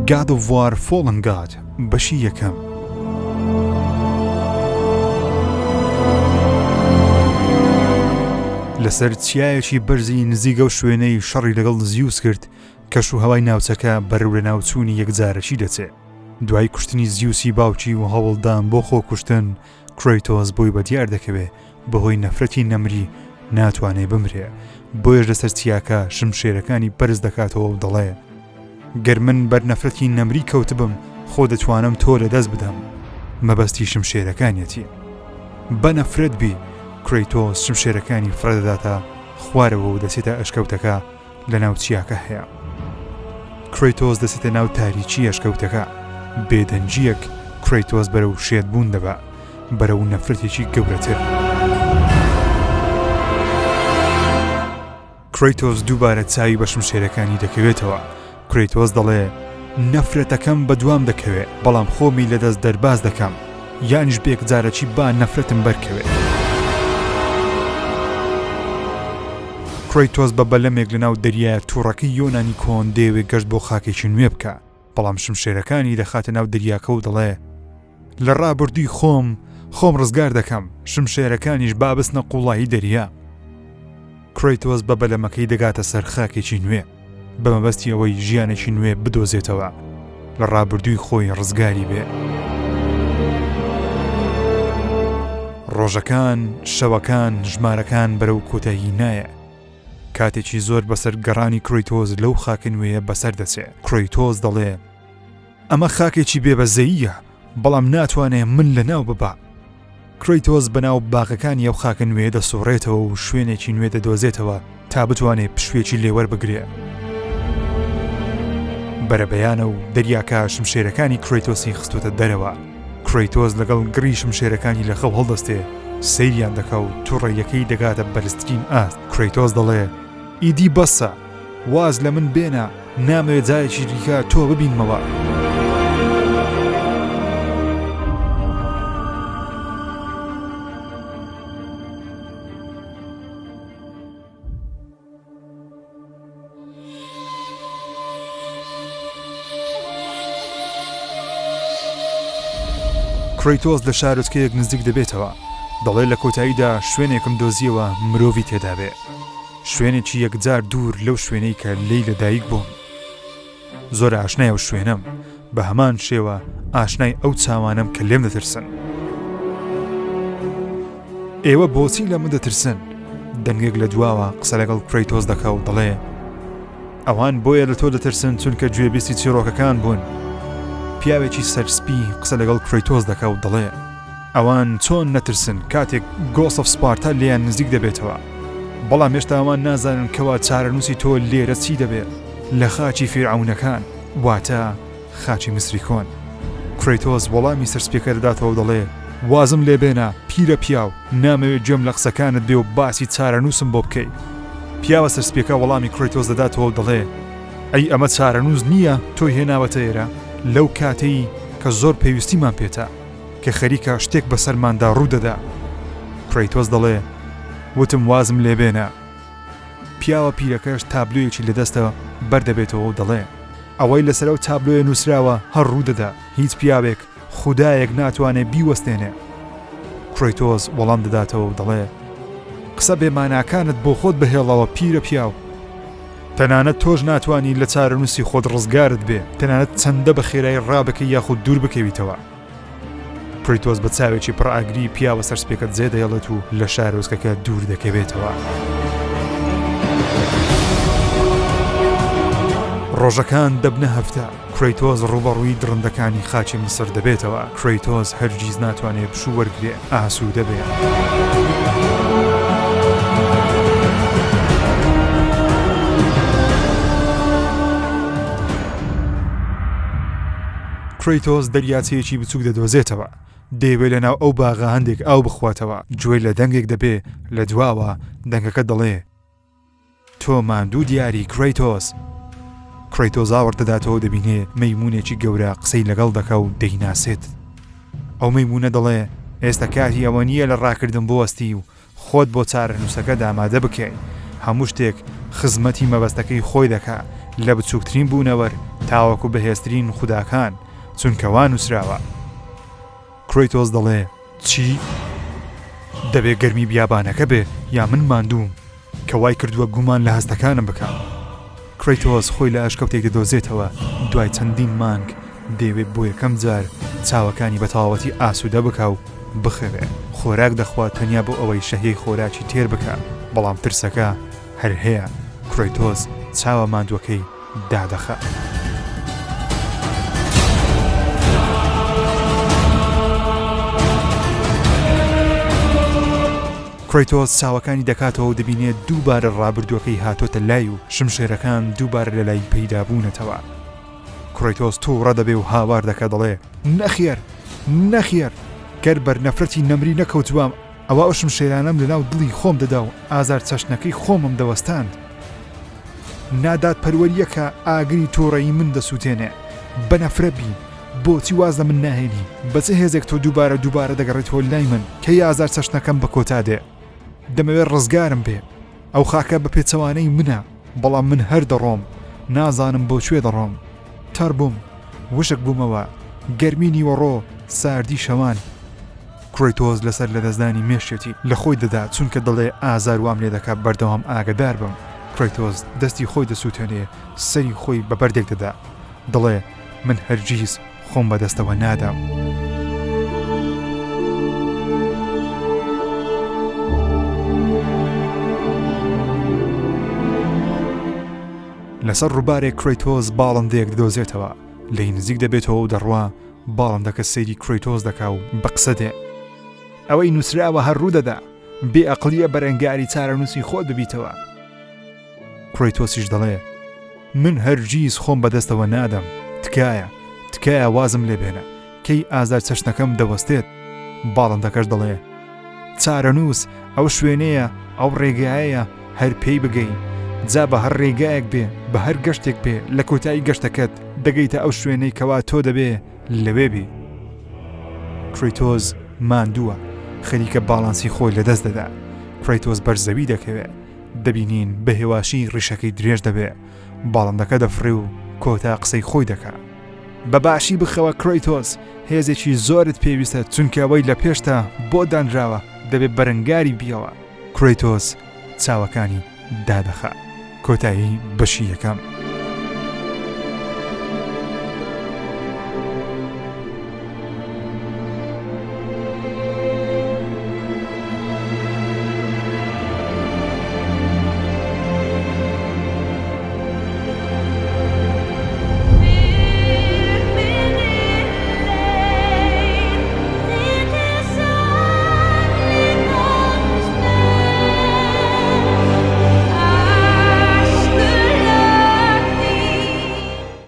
God of War فۆڵن God بەشی یەکەم. لەسەر چیایەکی بەرزی نزیگە و شوێنەی شەڕی لەگەڵ زیوس کرد کەش و هەوای ناوچەکە بەرەو لە ناوچوونی یەکجارەکی دەچێت. دوای کوشتنی زیوسی باوکی و هەوڵدان بۆ خۆ کوشتن کرەیتۆس بۆی بەدیار دەکەوێت بەهۆی نەفرەتی نەمری ناتوانێ بمرێ، بۆیەش لەسەر چیاکە شمشێرەکانی بەرز دەکاتەوە و دەڵێ گەر من بەر نەفرەتی نەمری کەوتبم خۆ دەتوانم تۆ لەدەست بدەم. مەبەستی شمشێرەکانیەتی بە نەفرەت بی. کرەیتۆس شمشێرەکانی فرەدەداتە خوارەوە و دەچێتە ئەشکەوتەکە لە ناو چیاکە هەیە. کرەیتۆس دەچێتە ناو تاریکی ئەشکەوتەکە. بێدەنجیەک کرەیتۆس بەرەو شێتبوون دەبا، بەرەو نەفرەتێکی گەورەتر. کرەیتۆس دووبارە چاوی بە شمشێرەکانی دەکەوێتەوە. کرەیتۆس دەڵێ نەفرەتەکەم بەدوام دەکەوێت، بەڵام خۆمی لەدەست دەرباز دەکەم، یانیش بێک جارەکی با نەفرەتم بەرکەوێت. کرەیتۆس بە بەلەمێک لەناو دەریایە تووڕەکەی یۆنانی کۆن دەیەوێت گەشت بۆ خاکێکی نوێ بکە، بەڵام شمشێرەکانی دەخاتە ناو دەریاکە و دەڵێ لە ڕابردووی خۆم ڕزگار دەکەم، شمشێرەکانیش بابستنە قوڵایی دەریا. کرەیتۆس بە بەلەمەکەی دەگاتە سەر خاکێکی نوێ بە مەبەستی ئەوەی ژیانێکی نوێ بدۆزێتەوە، لە ڕابردووی خۆی ڕزگاری بێ. ڕۆژەکان، شەوەکان، ژمارەکان بەرەو کۆتایی نایە. کاتێکی زۆر بەسەر گەڕانی کرەیتۆس لەو خاکە نوێیە بەسەر دەچێت. کرەیتۆس دەڵێ ئەمە خاکێکی بێبەزەییە، بەڵام ناتوانێ من لە ناو ببا. کرەیتۆس بەناو باغەکانی ئەو خاکە نوێ دەسوڕێتەوە و شوێنێکی نوێ دەدۆزێتەوە تا بتوانێت پشوێکی لێوەربگرێ. بەرەبەیانە و دەریاکە شمشێرەکانی کرەیتۆسی خستوتە دەرەوە. کرەیتۆس لەگەڵ گڕی شمشێرەکانی لە خەو هەڵدەستێ، سەیریان دەکا و تووڕەیەکەی دەگاتە بەرزترین ئاست. کرەیتۆس دەڵێ ئیدی بەسە، واز لە من بێنە، نامەوێت جایەکی دیکە تۆ ببینمەوە. کرەیتۆس لە شارۆچکەیەک نزیک دەبێتەوە. دەڵێ لە کۆتاییدا شوێنێکم دۆزیەوە مرۆڤی تێدا بێ، شوێنێکی یەکجار دوور لەو شوێنەی کە لێی لەدایک بووم. زۆر ئاشنای ئەو شوێنەم، بە هەمان شێوە ئاشنای ئەو چاوانم کە لێم دەترسن. ئێوە بۆچی لە من دەترسن؟ دەنگێک لە دواوە قسە لەگەڵ کرەیتۆس دەکا و دەڵێ ئەوان بۆیە لە تۆ دەترسن چونکە گوێبیستی چیرۆکەکان بوون. پیاوێکی سەرسپی قسە لەگەڵ کرەیتۆس دەکا و دەڵێ ئەوان چۆن نەترسن کاتێک گۆس ئۆف سپارتا لێیان نزیک دەبێتەوە، بەڵام هێشتا ئەوان نازانن کەوا چارەنووسی تۆ لێرە چی دەبێت لە خاچی فیرعەونەکان، واتە خاچی میسری کۆن. کرەیتۆس وەڵامی سەرسپیەکە دەداتەوە و دەڵێ وازم لێبێنە پیرە پیاو، نامەوێت گوێم لە قسەکانت بێ و باسی چارەنووسم بۆ بکەی. پیاوە سەرسپیەکە وەڵامی کرەیتۆس دەداتەوە و دەڵێ ئەی ئەمە چارەنووس نییە، تۆی هێناوەتە ئێرە لەو کاتەی کە زۆر پێویستیمان پێێتە کە خەریکە شتێک بەسەرماندا ڕوودەدا. کرەیتۆس دەڵێ وتم وازم لێبێنە. پیاوە پیرەکەش تابلۆیەکی لەدەستە بەردەبێتەوە و دەڵێ ئەوەی لەسەر ئەو تابلۆیە نووسراوە هەر ڕوودەدا، هیچ پیاوێک خودایەک ناتوانێت بیوەستێنێ. کرەیتۆس وەڵام دەداتەوە و دەڵێ قسە بێماناکانت بۆ خۆت بهێڵەوە پیرە پیاو، تەنانەت تۆش ناتوانانی لە چارەنووسی خۆت ڕزگارت بێ، تەنانەت چەندە بە خێرایی ڕابەکەی یاخود دوور بکەویتەوە. کرەیتۆس بە چاوێکی پڕ ئاگری پیاوە سەرسپێکت جێ دەهێڵێت و لە شارۆچکەکە دوور دەکەوێتەوە. ڕۆژەکان دەبنە هەفتە. کرەیتۆس ڕوبەڕووی درندەکانی خاچی میسر دەبێتەوە. کرەیتۆس هەرگیز ناتوانێت پشوو وەرگرێ، ئاسوودە بێ. کرەیتۆس دەریاچەیەکی بچووک دەدۆزێتەوە، دەیەوێت لەناو ئەو باغە هەندێک ئاو بخواتەوە. گوێی لە دەنگێک دەبێ، لە دواوە دەنگەکە دەڵێ تۆ ماندوو دیاری کرەیتۆس. کرەیتۆس ئاوەڕ دەداتەوە دەبینێ مەیمونێکی گەورە قسەی لەگەڵ دەکا و دەیناسێت. ئەو مەیمونە دەڵێ ئێستا کاتی ئەوە نییە لە ڕاکردن بۆ وەستی و خۆت بۆ چارەنووسەکە دامادە بکەی. هەموو شتێک خزمەتی مەبەستەکەی خۆی دەکا، لە بچووکترین بوونەوەر تا تاوەکو بەهێزترین خوداکان چونکەوان نووسراوە. کرەیتۆس دەڵێ چی؟ دەبێ گەرمی بیابانەکە بێ یا من ماندووم کە وای کردووە گومان لە هەستەکانم بکەم. کرەیتۆس خۆی لە ئاشکەوتێک دەدۆزێتەوە دوای چەندین مانگ دەیەوێت بۆ یەکەم جار چاوەکانی بە تەواوەتی ئاسوودە بکە و بخەوێ. خۆراک دەخوات تەنیا بۆ ئەوەی شەهەی خۆراکی تێر بکە، بەڵام ترسەکە هەر هەیە. کرەیتۆس چاوە ماندووەکەی دادەخە. کرەیتۆس چاوەکانی دەکاتەوە و دەبینێت دووبارە ڕابردووەکەی هاتۆتە لای و شمشێرەکان دووبارە لە لای پەیدا بوونەتەوە. کرەیتۆس تووڕە دەبێ و هاوار دەکات دەڵێ نەخێر نەخێر گەر بەرنەفرەتی نەمری نەکەوتووام ئەوە ئەو شمشێرانەم لەناو دڵی خۆم دەدا و ئازار چەشنەکەی خۆمم دەوەستاند. نادات پەروەریەکە ئاگری تۆڕەیی من دەسووتێنێ. بەنەفرەبی بۆچی واز لە من ناهێنی؟ بەچ هێزێک تۆ دووبارە دەگەڕێتەوە لای من کەی ئازار چەشنەکەم بە کۆتا دێ؟ دەمەوێت ڕزگارم بێ. ئەو خاکە بە پێچەوانەی منە، بەڵام من هەر دەڕۆم، نازانم بۆ کوێ دەڕۆم. تەر بووم، وشک بوومەوە، گەرمینی وەڕۆ، ساردی شەوان. کرەیتۆس لەسەر لەدەستدانی مێشێتی لە خۆی دەدا چونکە دەڵێ ئازار وام لێ دەکات بەردەوام ئاگدار بم. کرەیتۆس دەستی خۆی دەسووتێنێ، سەری خۆی بە بەردێک دەدا، دەڵێ من هەرگیز خۆم بەدەستەوە نادام. لەسەر ڕووبارێک کرەیتۆس باڵندەیەک دەدۆزێتەوە، لەی نزیک دەبێتەوە و دەڕوا. باڵندەکە سەیری کرەیتۆس دەکا و بە قسە دێ. ئەوەی نووسراوە هەر ڕوو دەدا، بێ ئەقلیە بەرەنگاری چارەنووسی خۆت ببیتەوە. کرەیتۆسیش دەڵێ من هەرگیز خۆم بەدەستەوە نادەم. تکایە وازم لێ بێنە کەی ئازار چەشنەکەم دەوەستێت. باڵندەکەش دەڵێ چارەنووس ئەو شوێنەیە، ئەو ڕێگایەیە، هەر پێی بگەی. جا بە هەر ڕێگایەک بێ، بە هەر گەشتێک بێ، لە کۆتایی گەشتەکەت دەگەیتە ئەو شوێنەی کەوا تۆ دەبێ لەوێ بی. کرەیتۆس ماندووە، خەریکە باڵانسی خۆی لەدەست دەدا. کرەیتۆس بەرزەوی دەکەوێت، دەبینین بە هێواشی ڕیشەکەی درێژ دەبێ. باڵندەکە دەفڕێ و کۆتا قسەی خۆی دەکا. بەباشی بخەوە کرەیتۆس، هێزێکی زۆرت پێویستە چونکە ئەوەی لە پێشتا بۆ دانراوە دەبێت بەرەنگاری بیەوە. کرەیتۆس چاوەکانی دادەخە. کۆتایی بەشی یەکەم.